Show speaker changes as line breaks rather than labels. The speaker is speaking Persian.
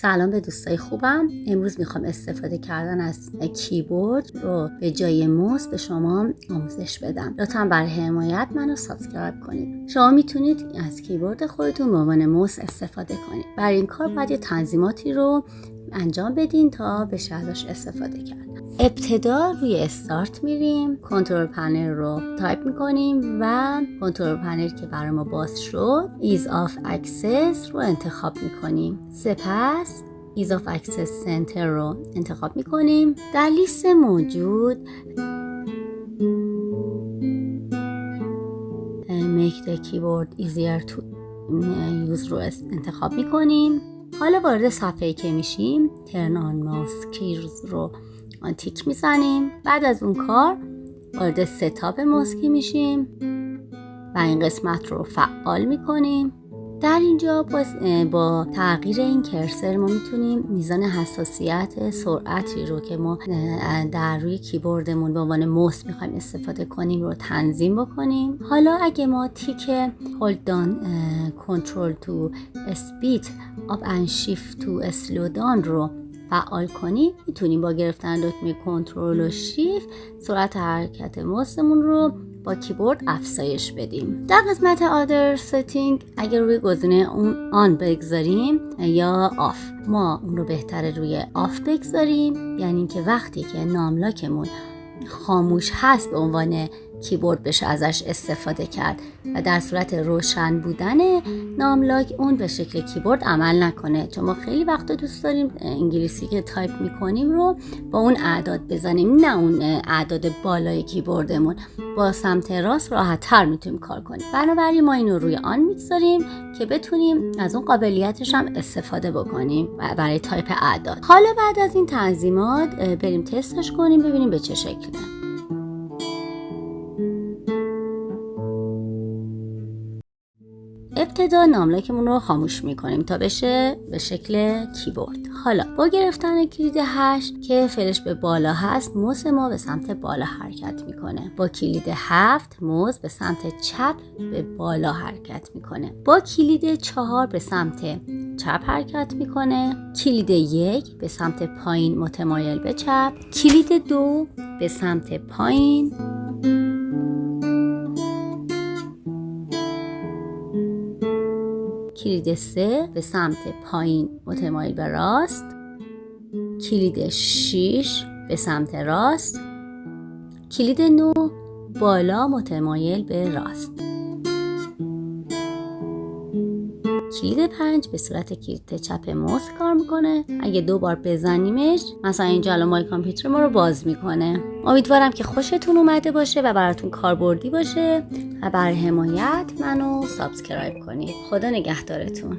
سلام به دوستای خوبم. امروز میخوام استفاده کردن از کیبورد رو به جای موس به شما آموزش بدم. لطفاً برای حمایت منو سابسکرایب کنید. شما میتونید از کیبورد خودتون به عنوان موس استفاده کنید. برای این کار باید یه تنظیماتی رو انجام بدین تا بشه ازش استفاده کرد. ابتدا روی استارت میریم، کنترل پنل رو تایپ میکنیم و کنترل پنل که برای ما باز شد ایز آف اکسس رو انتخاب میکنیم. سپس ایز آف اکسس سنتر رو انتخاب میکنیم. در لیست موجود make the keyboard easier to use رو انتخاب میکنیم. حالا وارد صفحه‌ای که میشیم turn on mouse keys رو تیک میزنیم. بعد از اون کار وارد ستاپ موس کی میشیم و این قسمت رو فعال میکنیم. در اینجا با تغییر این کرسر ما میتونیم میزان حساسیت سرعتی رو که ما در روی کیبوردمون به عنوان موس میخوایم استفاده کنیم رو تنظیم بکنیم. حالا اگه ما تیک hold down control to speed up and shift to slow down رو فعال کنیم، میتونیم با گرفتن دکمه کنترل و شیفت سرعت حرکت موسمون رو با کیبورد افزایش بدیم. در قسمت other setting اگر روی گزینه اون آن بگذاریم یا آف، ما اون رو بهتره روی آف بگذاریم، یعنی که وقتی که ناملاکمون خاموش هست به عنوان کیبورد بشه ازش استفاده کرد و در صورت روشن بودن ناملاک اون به شکل کیبورد عمل نکنه، چون ما خیلی وقتا دوست داریم انگلیسی که تایپ میکنیم رو با اون اعداد بزنیم، نه اون اعداد بالای کیبوردمون. با سمت راست راحت تر میتونیم کار کنیم. بنابراین ما اینو روی آن میگذاریم که بتونیم از اون قابلیتش هم استفاده بکنیم برای تایپ اعداد. حالا بعد از این تنظیمات بریم تستش کنیم ببینیم به چه شکله. ابتدا ناملاکمون رو خاموش میکنیم تا بشه به شکل کیبورد. حالا با گرفتن کلید 8 که فلش به بالا هست، موس ما به سمت بالا حرکت میکنه. با کلید 7 موس به سمت چپ به بالا حرکت میکنه. با کلید 4 به سمت چپ حرکت میکنه. کلید 1 به سمت پایین متمایل به چپ. کلید 2 به سمت پایین. کلید 3 به سمت پایین متمایل به راست. کلید 6 به سمت راست. کلید 9 بالا متمایل به راست. کلید 5 به صورت کلید چپ موس کار میکنه. اگه 2 بار بزنیمش مثلا اینجا الان مای کامپیوتر ما رو باز میکنه. امیدوارم که خوشتون اومده باشه و براتون کاربردی باشه و برای حمایت منو سابسکرایب کنید. خدا نگهدارتون.